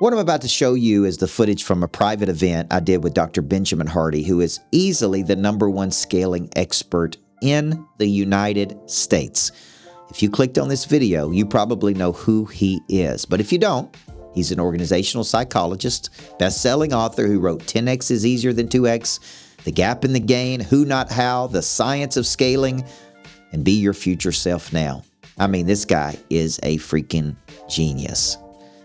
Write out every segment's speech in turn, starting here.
What I'm about to show you is the footage from a private event I did with Dr. Benjamin Hardy, who is easily the #1 scaling expert in the United States. If you clicked on this video, you probably know who he is. But if you don't, he's an organizational psychologist, best-selling author who wrote 10X is Easier Than 2X, The Gap in the Gain, Who Not How, The Science of Scaling, and Be Your Future Self Now. I mean, this guy is a freaking genius.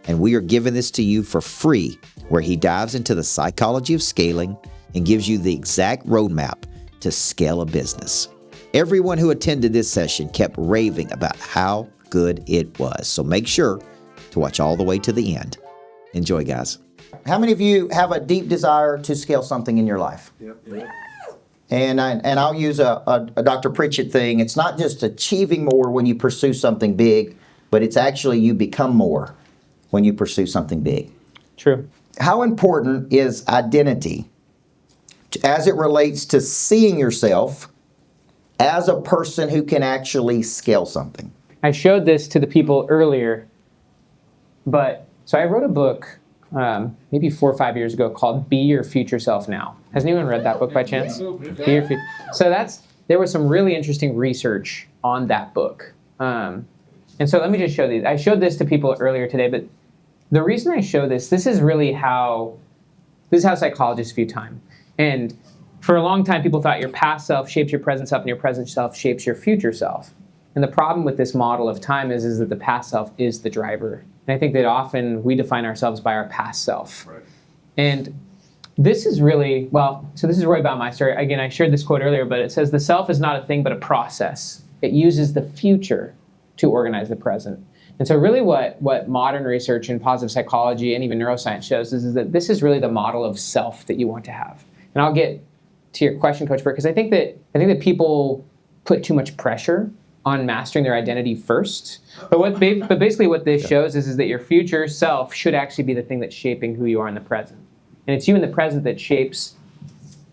And we are giving this to you for free, where he dives into the psychology of scaling and gives you the exact roadmap to scale a business. Everyone who attended this session kept raving about how good it was. So make sure to watch all the way to the end. Enjoy, guys. How many of you have a deep desire to scale something in your life? Yep. And I'll use a Dr. Pritchett thing. It's not just achieving more when you pursue something big, but it's actually you become more when you pursue something big. True. How important is identity as it relates to seeing yourself as a person who can actually scale something? I showed this to the people earlier, so I wrote a book maybe 4 or 5 years ago called Be Your Future Self Now. Has anyone read that book by chance? Be Your Future. So there was some really interesting research on that book. And so let me just show these. I showed this to people earlier today, but the reason I show this is really how psychologists view time. And for a long time, people thought your past self shapes your present self, and your present self shapes your future self. And the problem with this model of time is that the past self is the driver. And I think that often we define ourselves by our past self. Right. And this is really, so this is really about my story. Again, I shared this quote earlier, but it says, the self is not a thing but a process. It uses the future to organize the present. And so really what modern research in positive psychology and even neuroscience shows is that this is really the model of self that you want to have. And I'll get to your question, Coach Burt, because I think that people put too much pressure on mastering their identity first. But basically what this shows is that your future self should actually be the thing that's shaping who you are in the present. And it's you in the present that shapes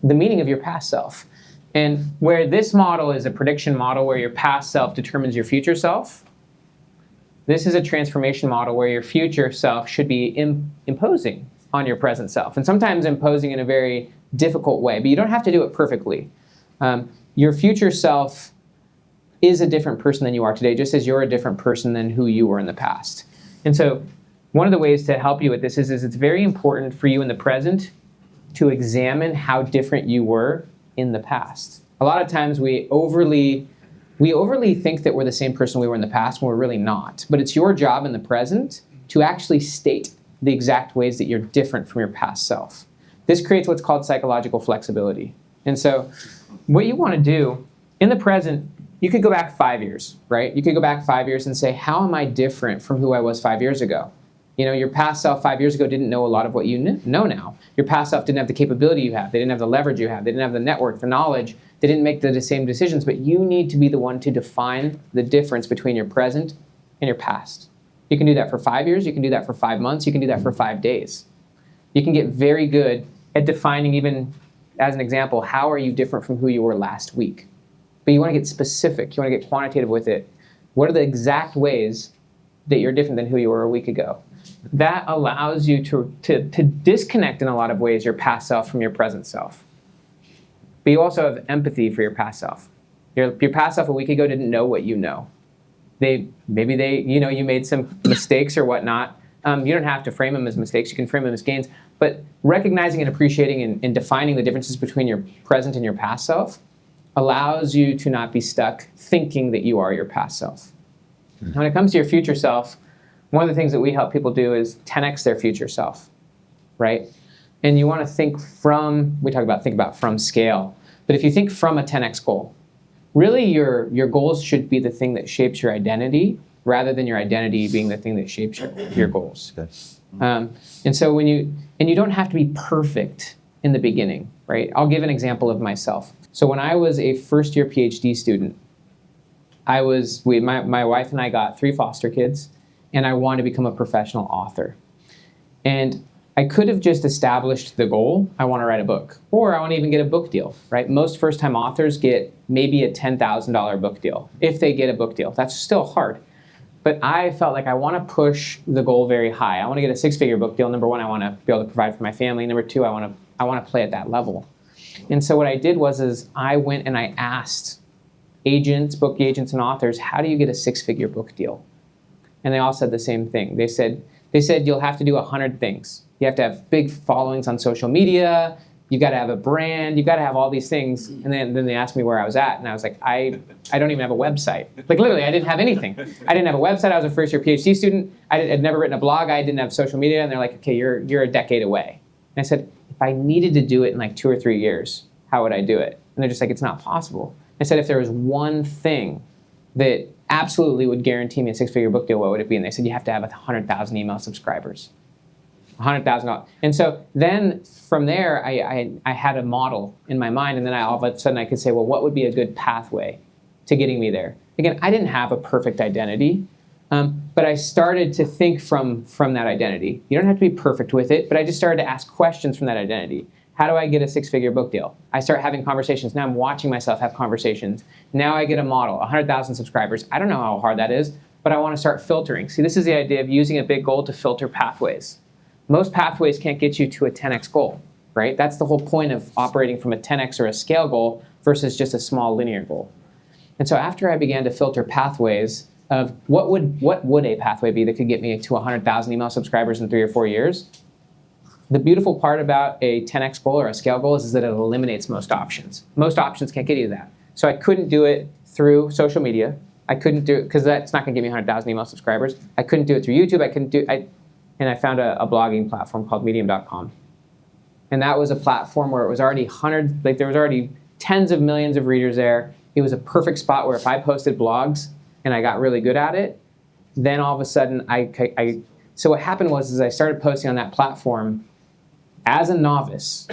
the meaning of your past self. And where this model is a prediction model where your past self determines your future self, this is a transformation model where your future self should be imposing on your present self. And sometimes imposing in a very difficult way, but you don't have to do it perfectly. Your future self is a different person than you are today, just as you're a different person than who you were in the past. And so one of the ways to help you with this is it's very important for you in the present to examine how different you were in the past. A lot of times we overly think that we're the same person we were in the past when we're really not. But it's your job in the present to actually state the exact ways that you're different from your past self. This creates what's called psychological flexibility. And so what you want to do in the present, you could go back 5 years, right? You could go back 5 years and say, how am I different from who I was 5 years ago? You know, your past self 5 years ago didn't know a lot of what you know now. Your past self didn't have the capability you have. They didn't have the leverage you have. They didn't have the network, the knowledge. They didn't make the same decisions, but you need to be the one to define the difference between your present and your past. You can do that for 5 years. You can do that for 5 months. You can do that for 5 days. You can get very good at defining, even as an example, how are you different from who you were last week? But you want to get specific. You want to get quantitative with it. What are the exact ways that you're different than who you were a week ago? That allows you to disconnect in a lot of ways your past self from your present self. But you also have empathy for your past self. Your past self a week ago didn't know what you know. You made some mistakes or whatnot. You don't have to frame them as mistakes. You can frame them as gains. But recognizing and appreciating and defining the differences between your present and your past self allows you to not be stuck thinking that you are your past self. When it comes to your future self, one of the things that we help people do is 10x their future self, right? And you want to think about from scale. But if you think from a 10x goal, really your goals should be the thing that shapes your identity rather than your identity being the thing that shapes your goals. And so you don't have to be perfect in the beginning, right? I'll give an example of myself. So when I was a first-year PhD student, my wife and I got 3 foster kids, and I wanted to become a professional author. And I could have just established the goal, I want to write a book, or I want to even get a book deal, right? Most first-time authors get maybe a $10,000 book deal, if they get a book deal. That's still hard. But I felt like I want to push the goal very high. I want to get a 6-figure book deal. Number one, I want to be able to provide for my family. Number two, I want to play at that level. And so what I did was I went and I asked agents, book agents, and authors, how do you get a 6-figure book deal? And they all said the same thing. They said you'll have to do 100 things. You have to have big followings on social media. You got to have a brand. You got to have all these things. And then they asked me where I was at, and I was like, I don't even have a website. Like literally, I didn't have anything. I didn't have a website. I was a first-year PhD student. I'd never written a blog. I didn't have social media. And they're like, okay, you're a decade away. And I said, if I needed to do it in like 2 or 3 years, how would I do it? And they're just like, it's not possible. I said, if there was one thing that absolutely would guarantee me a 6-figure book deal, what would it be? And they said, you have to have 100,000 email subscribers. 100,000. And so then from there, I had a model in my mind, and then all of a sudden I could say, well, what would be a good pathway to getting me there? Again, I didn't have a perfect identity, but I started to think from that identity. You don't have to be perfect with it, but I just started to ask questions from that identity. How do I get a 6-figure book deal? I start having conversations. Now I'm watching myself have conversations. Now I get a model, 100,000 subscribers. I don't know how hard that is, but I want to start filtering. See, this is the idea of using a big goal to filter pathways. Most pathways can't get you to a 10x goal, right? That's the whole point of operating from a 10x or a scale goal versus just a small linear goal. And so after I began to filter pathways of what would a pathway be that could get me to 100,000 email subscribers in 3 or 4 years, the beautiful part about a 10x goal or a scale goal is that it eliminates most options. Most options can't get you to that. So I couldn't do it through social media. I couldn't do it because that's not going to give me 100,000 email subscribers. I couldn't do it through YouTube. And I found a blogging platform called medium.com. And that was a platform where it was already there was already tens of millions of readers there. It was a perfect spot where if I posted blogs and I got really good at it, then all of a sudden so what happened was I started posting on that platform as a novice,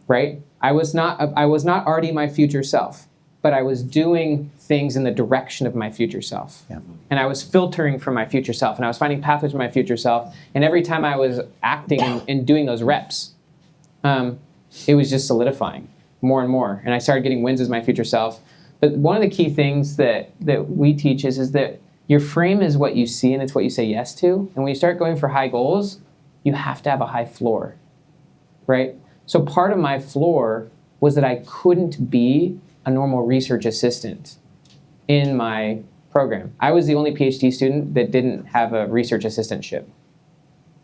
right? I was not already my future self, but I was doing things in the direction of my future self. Yeah. And I was filtering from my future self, and I was finding pathways for my future self. And every time I was acting and doing those reps, it was just solidifying more and more. And I started getting wins as my future self. But one of the key things that we teach is that your frame is what you see, and it's what you say yes to. And when you start going for high goals, you have to have a high floor, right? So part of my floor was that I couldn't be a normal research assistant in my program. I was the only PhD student that didn't have a research assistantship.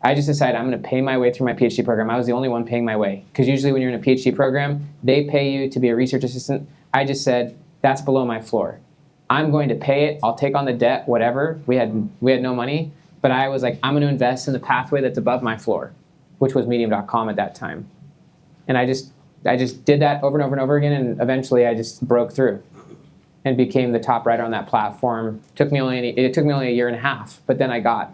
I just decided I'm going to pay my way through my PhD program. I was the only one paying my way. Because usually when you're in a PhD program, they pay you to be a research assistant. I just said, that's below my floor. I'm going to pay it. I'll take on the debt, whatever. We had no money. But I was like, I'm going to invest in the pathway that's above my floor, which was medium.com at that time. And I just did that over and over and over again, and eventually I just broke through and became the top writer on that platform. It took me only a year and a half, but then I got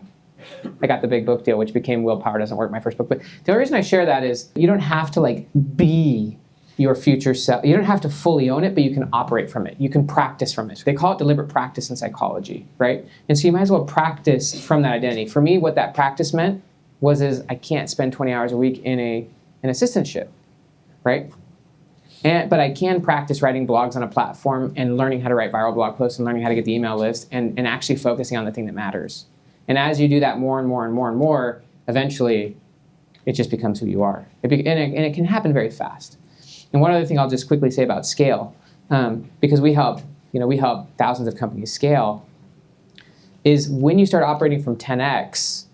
the big book deal, which became Willpower Doesn't Work, my first book. But the only reason I share that is you don't have to be your future self. You don't have to fully own it, but you can operate from it. You can practice from it. They call it deliberate practice in psychology, right? And so you might as well practice from that identity. For me, what that practice meant was I can't spend 20 hours a week in an assistantship, right? But I can practice writing blogs on a platform and learning how to write viral blog posts and learning how to get the email list and actually focusing on the thing that matters. And as you do that more and more and more and more, eventually it just becomes who you are. And it can happen very fast. And one other thing I'll just quickly say about scale, because we help thousands of companies scale, is when you start operating from 10x,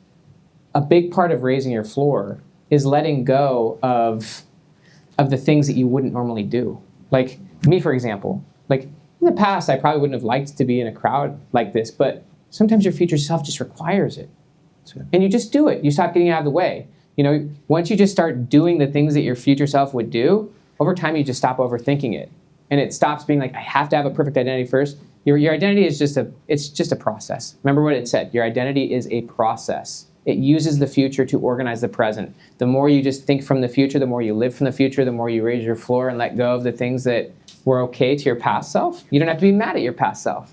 a big part of raising your floor is letting go of the things that you wouldn't normally do. Like me, for example, in the past, I probably wouldn't have liked to be in a crowd like this, but sometimes your future self just requires it. And you just do it. You stop getting out of the way. Once you just start doing the things that your future self would do, over time you just stop overthinking it. And it stops being like, I have to have a perfect identity first. Your identity is just a process. Remember what it said, your identity is a process. It uses the future to organize the present. The more you just think from the future, the more you live from the future, the more you raise your floor and let go of the things that were okay to your past self. You don't have to be mad at your past self.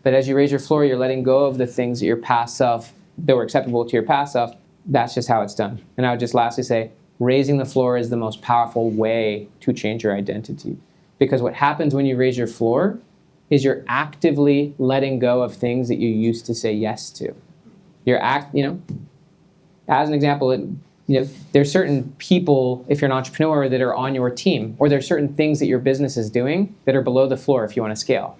But as you raise your floor, you're letting go of the things that your past self, that were acceptable to your past self. That's just how it's done. And I would just lastly say, raising the floor is the most powerful way to change your identity. Because what happens when you raise your floor is you're actively letting go of things that you used to say yes to. As an example, there's certain people, if you're an entrepreneur, that are on your team, or there's certain things that your business is doing that are below the floor if you want to scale.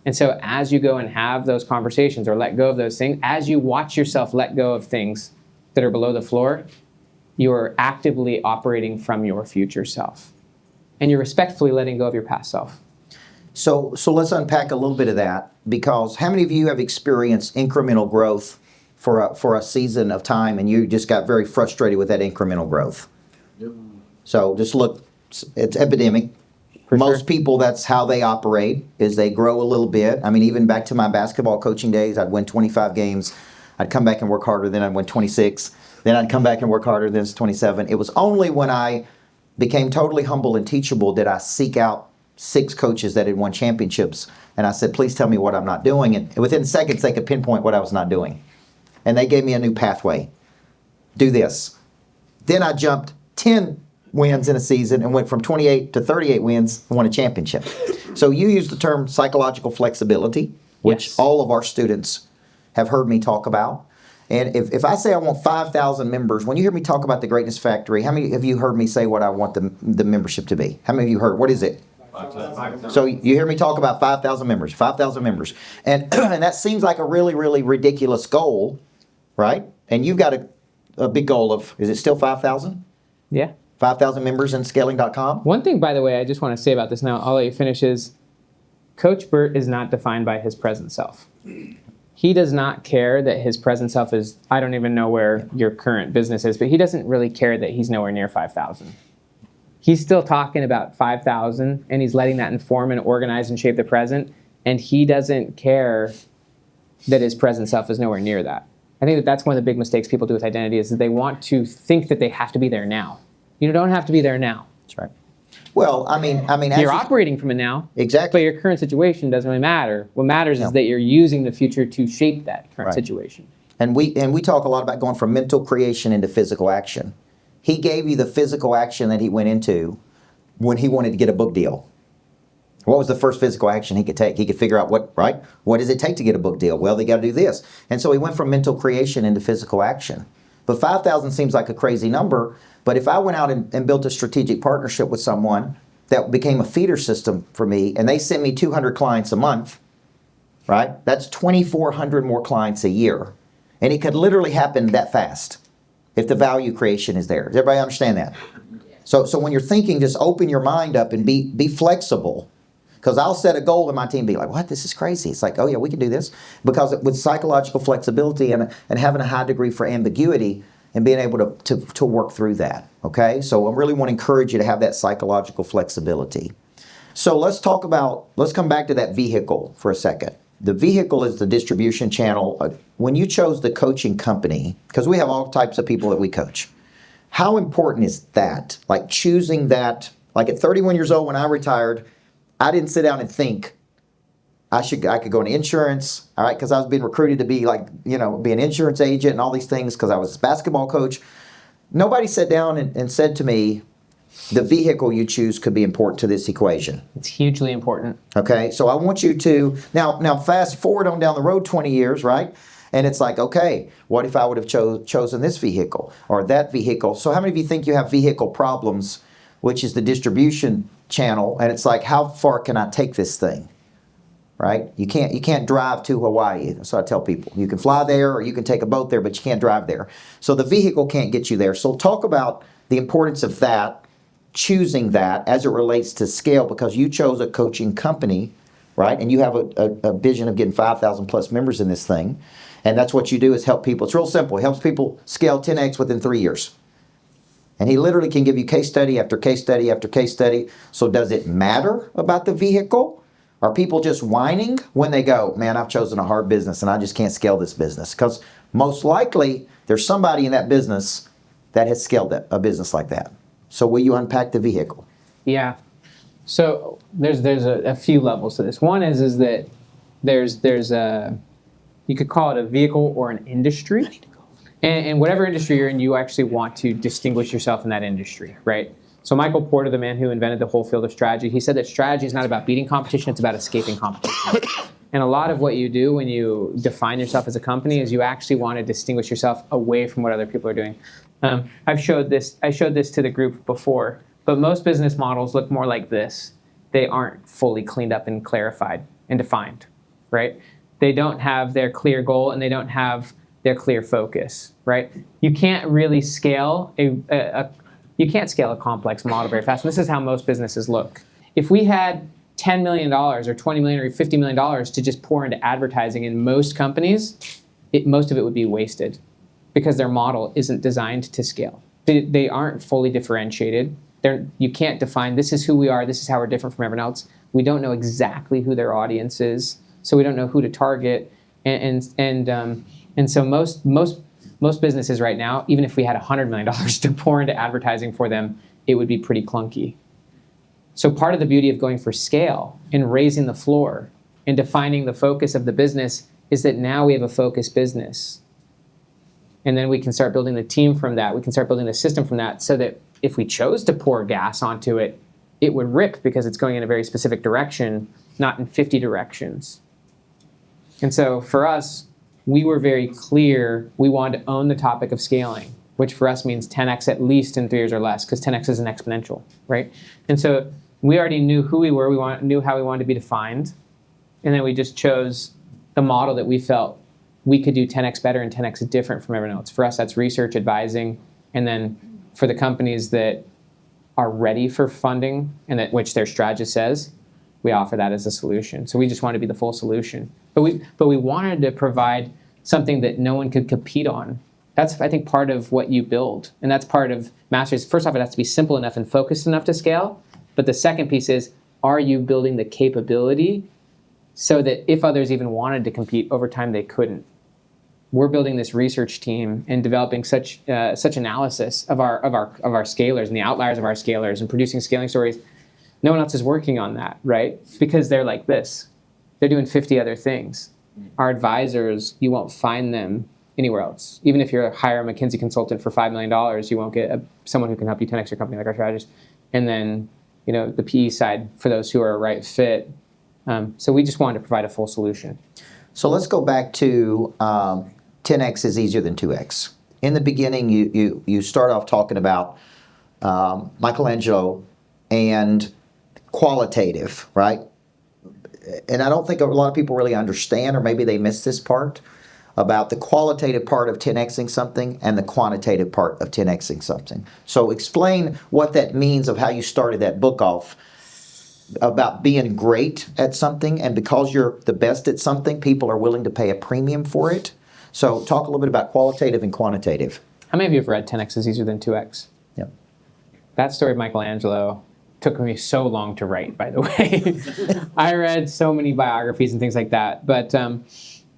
And so as you go and have those conversations or let go of those things, as you watch yourself let go of things that are below the floor, you're actively operating from your future self. And you're respectfully letting go of your past self. So let's unpack a little bit of that, because how many of you have experienced incremental growth for a season of time and you just got very frustrated with that incremental growth? Yep. So just look, it's epidemic. Most people, that's how they operate, is they grow a little bit. I mean, even back to my basketball coaching days, I'd win 25 games. I'd come back and work harder, then I'd win 26. Then I'd come back and work harder, then it's 27. It was only when I became totally humble and teachable did I seek out 6 coaches that had won championships. And I said, please tell me what I'm not doing. And within seconds, they could pinpoint what I was not doing. And they gave me a new pathway. Do this. Then I jumped 10 wins in a season and went from 28 to 38 wins and won a championship. So you use the term psychological flexibility, which Yes. all of our students have heard me talk about. And if I say I want 5,000 members, when you hear me talk about the Greatness Factory, how many have you heard me say what I want the membership to be? How many of you heard? What is it? 5,000. So you hear me talk about 5,000 members, 5,000 members. And that seems like a really, really ridiculous goal, right? And you've got a big goal of, is it still 5,000? Yeah. 5,000 members in scaling.com? One thing, by the way, I just want to say about this now, I'll let you finish, is Coach Burt is not defined by his present self. He does not care that his present self is, I don't even know where your current business is, but he doesn't really care that he's nowhere near 5,000. He's still talking about 5,000, and he's letting that inform and organize and shape the present, and he doesn't care that his present self is nowhere near that. I think that's one of the big mistakes people do with identity, is that they want to think that they have to be there now. You don't have to be there now. That's right. Well, I mean, You're operating from it now. Exactly. But your current situation doesn't really matter. What matters is that you're using the future to shape that current situation. And we talk a lot about going from mental creation into physical action. He gave you the physical action that he went into when he wanted to get a book deal. What was the first physical action he could take? He could figure out what does it take to get a book deal? Well, they got to do this. And so he went from mental creation into physical action. But 5,000 seems like a crazy number. But if I went out and built a strategic partnership with someone that became a feeder system for me, and they sent me 200 clients a month, right? That's 2,400 more clients a year. And it could literally happen that fast if the value creation is there. Does everybody understand that? So when you're thinking, just open your mind up and be flexible. Because I'll set a goal in my team and be like, what? This is crazy. It's like, oh yeah, we can do this. Because with psychological flexibility and having a high degree for ambiguity and being able to work through that, okay? So I really want to encourage you to have that psychological flexibility. So let's come back to that vehicle for a second. The vehicle is the distribution channel. When you chose the coaching company, because we have all types of people that we coach, how important is that? Like choosing that, like at 31 years old when I retired, I didn't sit down and think I could go into insurance, all right, because I was being recruited to be be an insurance agent and all these things because I was a basketball coach. Nobody sat down and said to me, the vehicle you choose could be important to this equation. It's hugely important. Okay, so I want you to, now fast forward on down the road 20 years, right? And it's like, okay, what if I would have chosen this vehicle or that vehicle? So how many of you think you have vehicle problems, which is the distribution channel, and it's like, how far can I take this thing, right? You can't drive to Hawaii. So I tell people, you can fly there or you can take a boat there, but you can't drive there. So the vehicle can't get you there. So talk about the importance of that, choosing that as it relates to scale, because you chose a coaching company, right? And you have a vision of getting 5,000 plus members in this thing. And that's what you do, is help people. It's real simple. It helps people scale 10x within 3 years. And he literally can give you case study after case study after case study. So does it matter about the vehicle? Are people just whining when they go, man, I've chosen a hard business and I just can't scale this business? Because most likely there's somebody in that business that has scaled a business like that. So will you unpack the vehicle? Yeah. So there's a few levels to this. One is that there's a, you could call it a vehicle or an industry. And whatever industry you're in, you actually want to distinguish yourself in that industry, right? So Michael Porter, the man who invented the whole field of strategy, he said that strategy is not about beating competition, it's about escaping competition. And a lot of what you do when you define yourself as a company is you actually want to distinguish yourself away from what other people are doing. I showed this to the group before, but most business models look more like this. They aren't fully cleaned up and clarified and defined, right? They don't have their clear goal and they don't have their clear focus, right? You can't really scale you can't scale a complex model very fast. And this is how most businesses look. If we had $10 million or $20 million or $50 million to just pour into advertising in most companies, most of it would be wasted because their model isn't designed to scale. They aren't fully differentiated. You can't define, this is who we are, this is how we're different from everyone else. We don't know exactly who their audience is, so we don't know who to target. And so most businesses right now, even if we had $100 million to pour into advertising for them, it would be pretty clunky. So part of the beauty of going for scale and raising the floor and defining the focus of the business is that now we have a focused business. And then we can start building the team from that. We can start building the system from that so that if we chose to pour gas onto it, it would rip because it's going in a very specific direction, not in 50 directions. And so for us, we were very clear we wanted to own the topic of scaling, which for us means 10x at least in 3 years or less, because 10x is an exponential, right? And so we already knew who we were, knew how we wanted to be defined, and then we just chose the model that we felt we could do 10x better and 10x different from everyone else. For us, that's research, advising, and then for the companies that are ready for funding, and that which their strategist says, we offer that as a solution. So we just want to be the full solution. But we wanted to provide something that no one could compete on. That's, I think, part of what you build. And that's part of mastery. First off, it has to be simple enough and focused enough to scale. But the second piece is, are you building the capability so that if others even wanted to compete over time, they couldn't? We're building this research team and developing such analysis of our scalers and the outliers of our scalers and producing scaling stories. No one else is working on that, right? Because they're like this. They're doing 50 other things. Our advisors, you won't find them anywhere else. Even if you hire a McKinsey consultant for $5 million, you won't get someone who can help you 10x your company like our strategist. And then, the PE side for those who are a right fit. So we just wanted to provide a full solution. So let's go back to 10x is easier than 2x. In the beginning, you start off talking about Michelangelo and qualitative, right? And I don't think a lot of people really understand, or maybe they miss this part, about the qualitative part of 10xing something and the quantitative part of 10xing something. So explain what that means of how you started that book off about being great at something, and because you're the best at something, people are willing to pay a premium for it. So talk a little bit about qualitative and quantitative. How many of you have read 10x is easier than 2x? Yep. That story of Michelangelo took me so long to write, by the way. I read so many biographies and things like that. But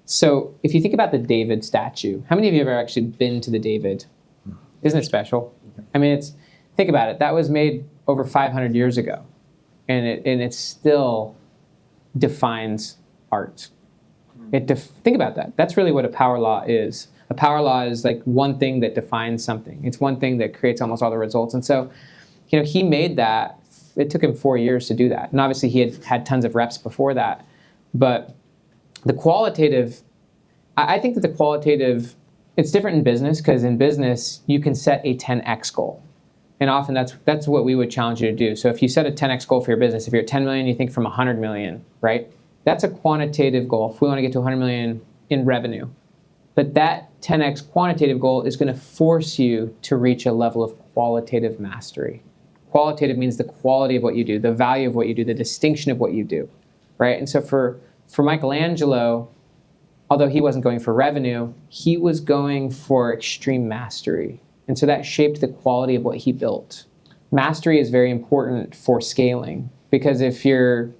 so if you think about the David statue, how many of you have ever actually been to the David? Isn't it special? I mean, think about it. That was made over 500 years ago, and it still defines art. Think about that. That's really what a power law is. A power law is like one thing that defines something. It's one thing that creates almost all the results. And so, he made that. It took him 4 years to do that. And obviously he had tons of reps before that. But the qualitative, I think that the qualitative, it's different in business, because in business you can set a 10x goal. And often that's what we would challenge you to do. So if you set a 10x goal for your business, if you're at 10 million, you think from 100 million, right? That's a quantitative goal. If we want to get to 100 million in revenue. But that 10x quantitative goal is going to force you to reach a level of qualitative mastery. Qualitative means the quality of what you do, the value of what you do, the distinction of what you do, right? And so for Michelangelo, although he wasn't going for revenue, he was going for extreme mastery. And so that shaped the quality of what he built. Mastery is very important for scaling, because if you're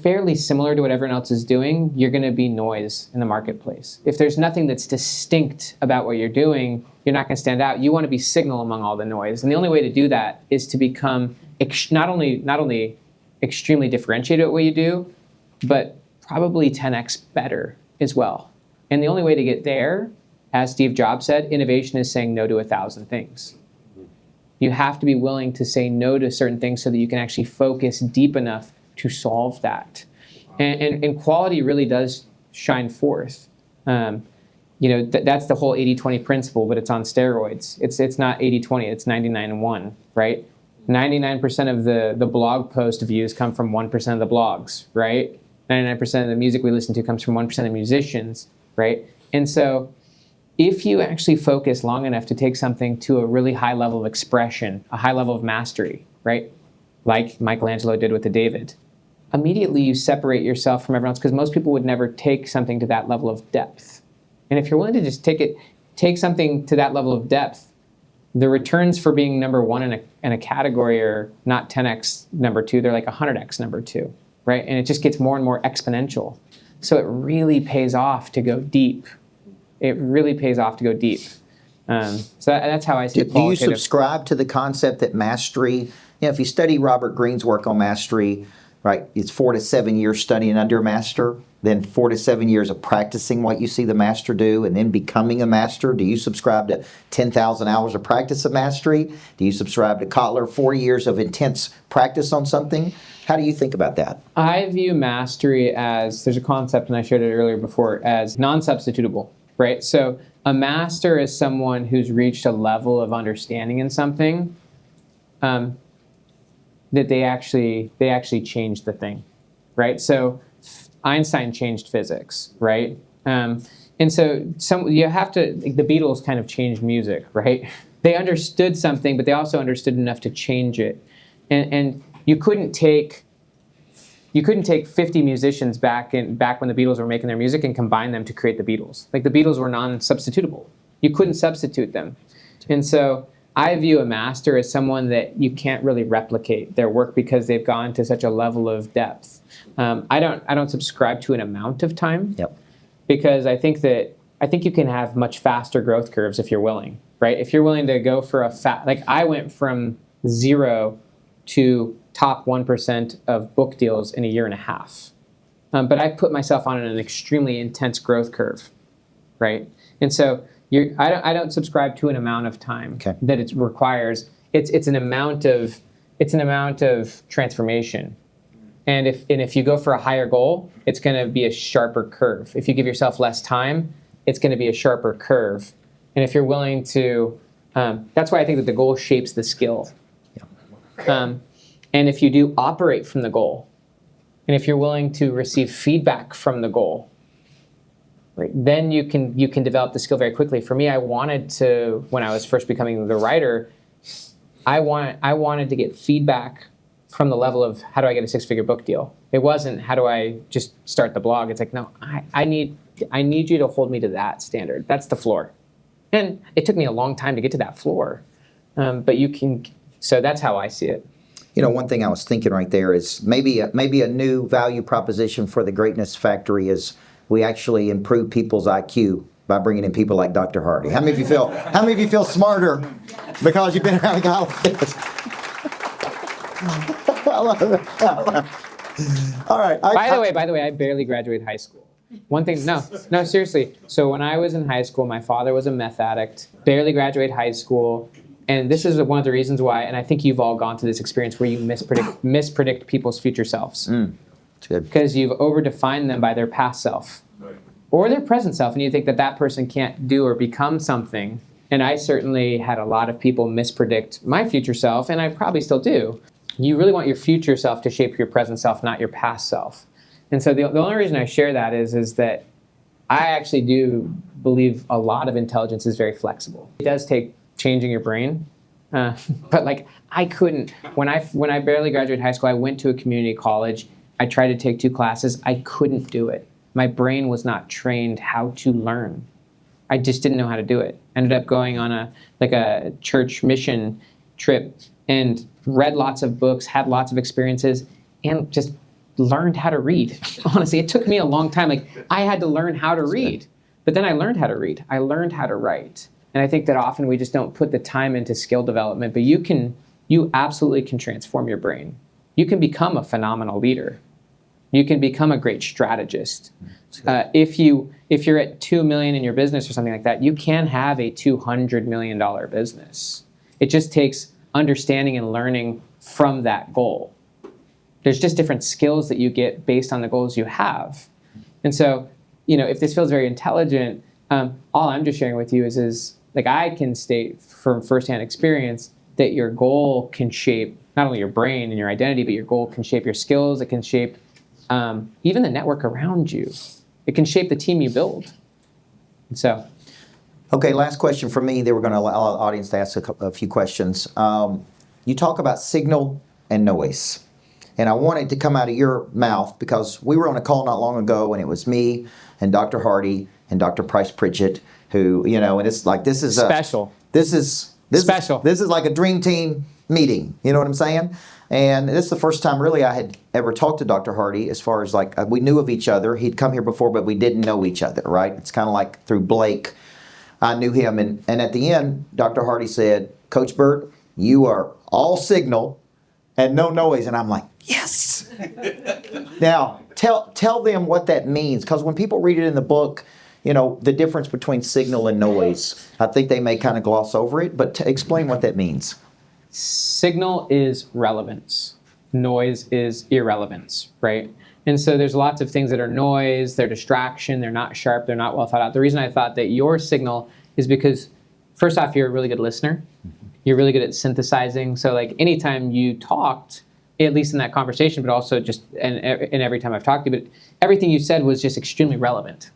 fairly similar to what everyone else is doing, you're going to be noise in the marketplace. If there's nothing that's distinct about what you're doing, you're not going to stand out. You want to be signal among all the noise. And the only way to do that is to become not only extremely differentiated at what you do, but probably 10x better as well. And the only way to get there, as Steve Jobs said, innovation is saying no to 1,000 things. You have to be willing to say no to certain things so that you can actually focus deep enough to solve that. And quality really does shine forth. That's the whole 80-20 principle, but it's on steroids. It's not 80-20, it's 99-1, right? 99% of the blog post views come from 1% of the blogs, right? 99% of the music we listen to comes from 1% of musicians, right? And so if you actually focus long enough to take something to a really high level of expression, a high level of mastery, right? Like Michelangelo did with the David, immediately you separate yourself from everyone else, because most people would never take something to that level of depth. And if you're willing to just take something to that level of depth, the returns for being number one in a category are not 10x number two, they're like 100x number two, right? And it just gets more and more exponential. So it really pays off to go deep. It really pays off to go deep. So that's how I see it. Do you subscribe to the concept that mastery, if you study Robert Greene's work on mastery, right, it's 4 to 7 years studying under a master, then 4 to 7 years of practicing what you see the master do, and then becoming a master? Do you subscribe to 10,000 hours of practice of mastery? Do you subscribe to Kotler, 4 years of intense practice on something? How do you think about that? I view mastery as, there's a concept, and I shared it earlier before, as non-substitutable, right? So a master is someone who's reached a level of understanding in something that they actually changed the thing, right? So Einstein changed physics, right? And so you have to, like, the Beatles kind of changed music, right? They understood something, but they also understood enough to change it. And you couldn't take 50 musicians back when the Beatles were making their music and combine them to create the Beatles. Like, the Beatles were non-substitutable. You couldn't substitute them. And so I view a master as someone that you can't really replicate their work because they've gone to such a level of depth. I don't subscribe to an amount of time. Yep. Because I think you can have much faster growth curves if you're willing, right? If you're willing to go for like I went from 0 to top 1% of book deals in a year and a half. But I put myself on an extremely intense growth curve, right? And so I don't subscribe to an amount of time that it requires. It's an amount of transformation. And if you go for a higher goal, it's going to be a sharper curve. If you give yourself less time, it's going to be a sharper curve. And if you're willing to, that's why I think that the goal shapes the skill. Yeah. And if you do operate from the goal, and if you're willing to receive feedback from the goal, right, then you can develop the skill very quickly. For me, I wanted to, when I was first becoming the writer, I wanted to get feedback from the level of, how do I get a 6-figure book deal? It wasn't, how do I just start the blog? It's like, no, I need you to hold me to that standard. That's the floor. And it took me a long time to get to that floor. But you can, so that's how I see it. One thing I was thinking right there is maybe a new value proposition for the Greatness Factory is we actually improve people's IQ by bringing in people like Dr. Hardy. How many of you feel smarter because you've been around a guy like this? I love it. All right. By the way, I barely graduated high school. One thing, no, seriously. So when I was in high school, my father was a meth addict, barely graduated high school. And this is one of the reasons why, and I think you've all gone through this experience where you mispredict people's future selves. That's good. Because you've overdefined them by their past self or their present self, and you think that person can't do or become something. And I certainly had a lot of people mispredict my future self, and I probably still do. You really want your future self to shape your present self, not your past self. And so the only reason I share that is that I actually do believe a lot of intelligence is very flexible. It does take changing your brain. But like, I couldn't, when I barely graduated high school, I went to a community college. I tried to take 2 classes. I couldn't do it. My brain was not trained how to learn. I just didn't know how to do it. Ended up going on a church mission trip and read lots of books, had lots of experiences, and just learned how to read. Honestly, it took me a long time. Like, I had to learn how to read. But then I learned how to read. I learned how to write. And I think that often we just don't put the time into skill development, but you absolutely can transform your brain. You can become a phenomenal leader. You can become a great strategist. If you're at 2 million in your business or something like that, you can have a $200 million business. It just takes understanding and learning from that goal. There's just different skills that you get based on the goals you have. And so, if this feels very intelligent, all I'm just sharing with you is like I can state from firsthand experience that your goal can shape not only your brain and your identity, but your goal can shape your skills. It can shape even the network around you. It can shape the team you build. And so. Okay, last question for me. Then we're going to allow the audience to ask a few questions. You talk about signal and noise. And I want it to come out of your mouth because we were on a call not long ago and it was me and Dr. Hardy and Dr. Price Pritchett who, and it's like this is special. This is special. This is like a dream team meeting. You know what I'm saying? And this is the first time really I had ever talked to Dr. Hardy as far as like we knew of each other. He'd come here before, but we didn't know each other, right? It's kind of like through Blake, I knew him. And at the end, Dr. Hardy said, Coach Burt, you are all signal and no noise. And I'm like, yes. Now, tell them what that means. Because when people read it in the book, the difference between signal and noise, I think they may kind of gloss over it. But explain what that means. Signal is relevance. Noise is irrelevance, right? And so there's lots of things that are noise, they're distraction, they're not sharp, they're not well thought out. The reason I thought that your signal is because, first off, you're a really good listener. You're really good at synthesizing. So like anytime you talked, at least in that conversation, but also just and every time I've talked to you, but everything you said was just extremely relevant.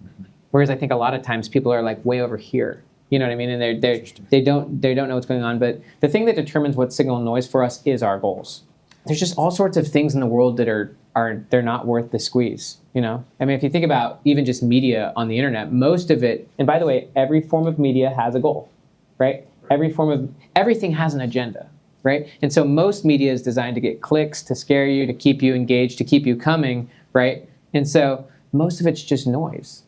Whereas I think a lot of times people are like way over here. You know what I mean? And they don't know what's going on. But the thing that determines what signal and noise for us is our goals. There's just all sorts of things in the world that are they're not worth the squeeze. I mean, if you think about even just media on the internet, most of it, and by the way, every form of media has a goal, right? Everything has an agenda, right? And so most media is designed to get clicks, to scare you, to keep you engaged, to keep you coming, right? And so most of it's just noise.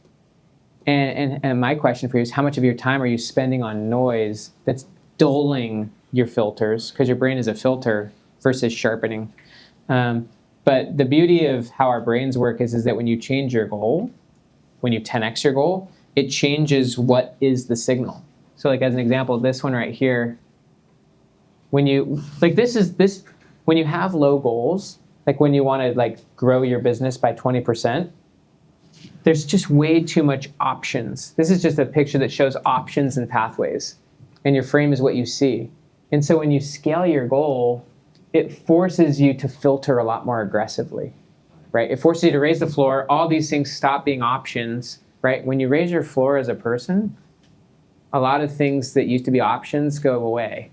And my question for you is, how much of your time are you spending on noise that's dulling your filters, because your brain is a filter, versus sharpening? But the beauty of how our brains work is that when you change your goal, when you 10x your goal, it changes what is the signal. So like as an example, this one right here, when you, when you have low goals, like when you want to like grow your business by 20%, there's just way too much options. This is just a picture that shows options and pathways, and your frame is what you see. And so when you scale your goal, it forces you to filter a lot more aggressively, right? It forces you to raise the floor. All these things stop being options, right? When you raise your floor as a person, a lot of things that used to be options go away.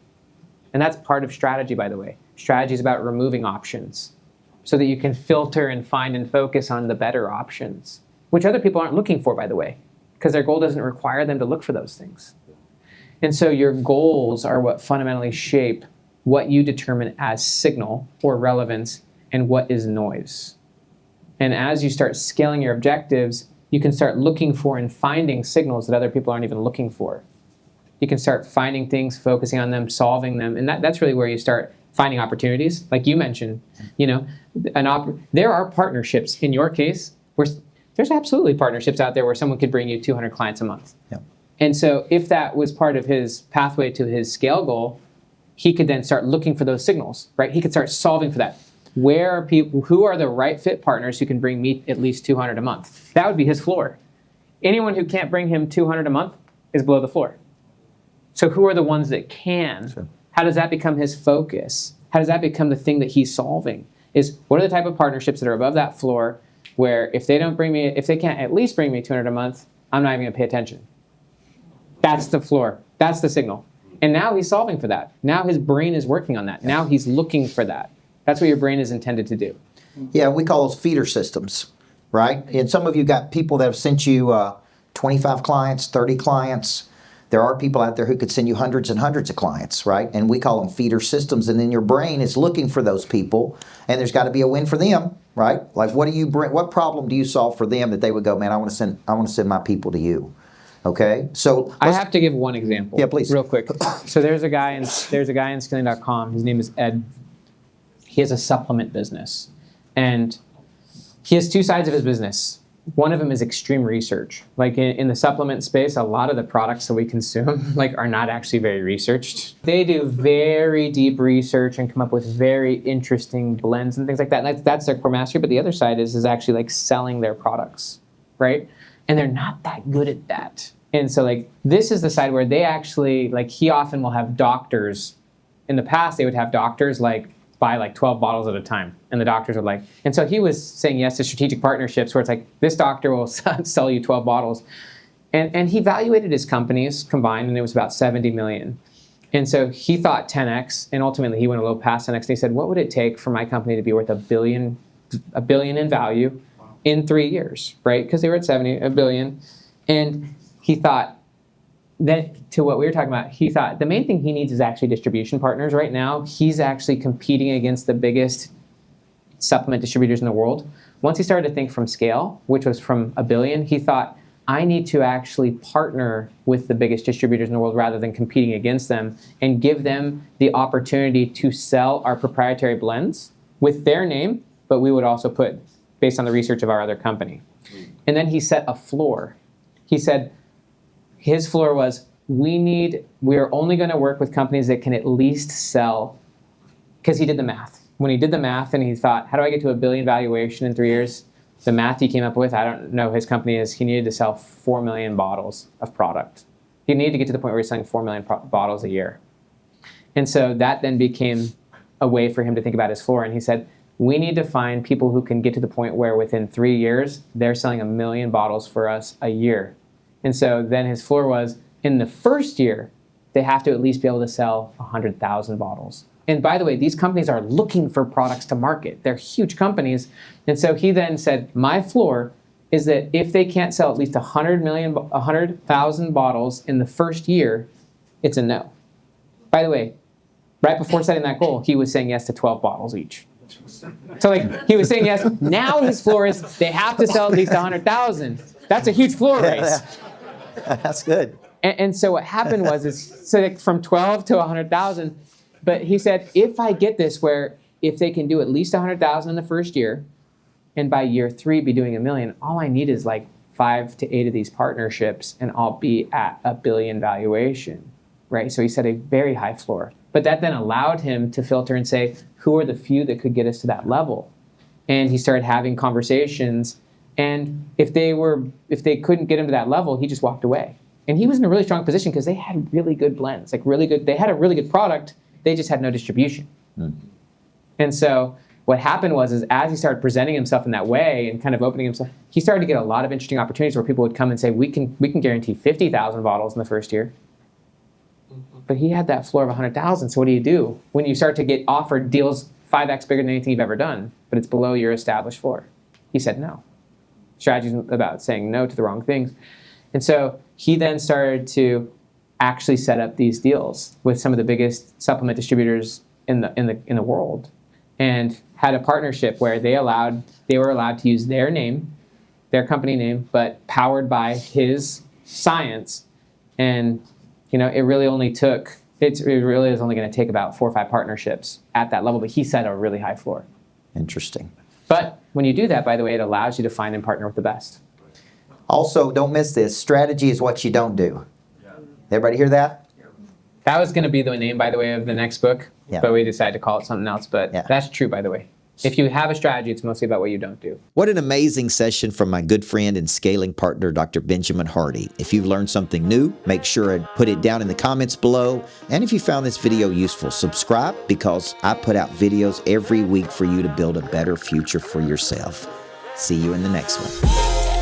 And that's part of strategy, by the way. Strategy is about removing options so that you can filter and find and focus on the better options, which other people aren't looking for, by the way, because their goal doesn't require them to look for those things. And so your goals are what fundamentally shape what you determine as signal or relevance and what is noise. And as you start scaling your objectives, you can start looking for and finding signals that other people aren't even looking for. You can start finding things, focusing on them, solving them, and that's really where you start finding opportunities. Like you mentioned, there are partnerships in your case where there's absolutely partnerships out there where someone could bring you 200 clients a month. Yeah. And so if that was part of his pathway to his scale goal, he could then start looking for those signals, right? He could start solving for that. Where are people, who are the right fit partners who can bring me at least 200 a month? That would be his floor. Anyone who can't bring him 200 a month is below the floor. So who are the ones that can? Sure. How does that become his focus? How does that become the thing that he's solving? Is what are the type of partnerships that are above that floor where if they can't at least bring me 200 a month, I'm not even gonna pay attention. That's the floor, that's the signal. And now he's solving for that. Now his brain is working on that. Now he's looking for that. That's what your brain is intended to do. Yeah, we call those feeder systems, right? And some of you got people that have sent you 25 clients, 30 clients. There are people out there who could send you hundreds and hundreds of clients, right? And we call them feeder systems. And then your brain is looking for those people, and there's got to be a win for them, right? Like, what do you bring? What problem do you solve for them that they would go, man, I want to send my people to you. Okay, so I have to give one example. Yeah, please. Real quick. So there's a guy in skilling.com. His name is Ed. He has a supplement business, and he has two sides of his business. One of them is extreme research. Like in the supplement space, a lot of the products that we consume are not actually very researched. They do very deep research and come up with very interesting blends and things like that. And that's their core mastery. But the other side is actually selling their products, right? And they're not that good at that. And so this is the side where they actually, he often will have doctors. In the past, they would have doctors buy 12 bottles at a time. And the doctors would and so he was saying yes to strategic partnerships where it's this doctor will sell you 12 bottles. And he valuated his companies combined and it was about 70 million. And so he thought 10x and ultimately he went a little past 10x and he said, what would it take for my company to be worth a billion in value in 3 years, right? Because they were at 70, a billion. And he thought, then to what we were talking about, he thought the main thing he needs is actually distribution partners. Right now, he's actually competing against the biggest supplement distributors in the world. Once he started to think from scale, which was from a billion, he thought, I need to actually partner with the biggest distributors in the world rather than competing against them and give them the opportunity to sell our proprietary blends with their name, but we would also put based on the research of our other company. And then he set a floor. He said, his floor was, we are only going to work with companies that can at least sell, because he did the math. When he did the math and he thought, how do I get to a billion valuation in 3 years? The math he came up with, I don't know his company is, he needed to sell 4 million bottles of product. He needed to get to the point where he's selling 4 million bottles a year. And so that then became a way for him to think about his floor. And he said, we need to find people who can get to the point where within 3 years, they're selling 1 million bottles for us a year. And so then his floor was, in the first year, they have to at least be able to sell 100,000 bottles. And by the way, these companies are looking for products to market. They're huge companies. And so he then said, my floor is that if they can't sell at least 100,000 bottles in the first year, it's a no. By the way, right before setting that goal, he was saying yes to 12 bottles each. So he was saying yes. Now his floor is they have to sell at least 100,000. That's a huge floor raise. That's good. And so what happened was from 12 to 100,000. But he said, if I get this where if they can do at least 100,000 in the first year, and by year 3 be doing 1 million, all I need is 5 to 8 of these partnerships, and I'll be at a billion valuation, right? So he set a very high floor. But that then allowed him to filter and say, who are the few that could get us to that level? And he started having conversations. And if they couldn't get him to that level, he just walked away. And he was in a really strong position because they had really good blends, they had a really good product, they just had no distribution. Mm-hmm. And so what happened was as he started presenting himself in that way and kind of opening himself, he started to get a lot of interesting opportunities where people would come and say, we can guarantee 50,000 bottles in the first year. But he had that floor of 100,000. So what do? When you start to get offered deals 5x bigger than anything you've ever done, but it's below your established floor? He said no. Strategy is about saying no to the wrong things. And so he then started to actually set up these deals with some of the biggest supplement distributors in the world, and had a partnership where they were allowed to use their name, their company name, but powered by his science. And it really is only going to take about 4 or 5 partnerships at that level, but he set a really high floor. Interesting. But when you do that, by the way, it allows you to find and partner with the best. Also, don't miss this. Strategy is what you don't do. Everybody hear that? That was going to be the name, by the way, of the next book, yeah. But we decided to call it something else. But yeah. That's true, by the way. If you have a strategy, it's mostly about what you don't do. What an amazing session from my good friend and scaling partner, Dr. Benjamin Hardy. If you've learned something new, make sure and put it down in the comments below. And if you found this video useful, subscribe, because I put out videos every week for you to build a better future for yourself. See you in the next one.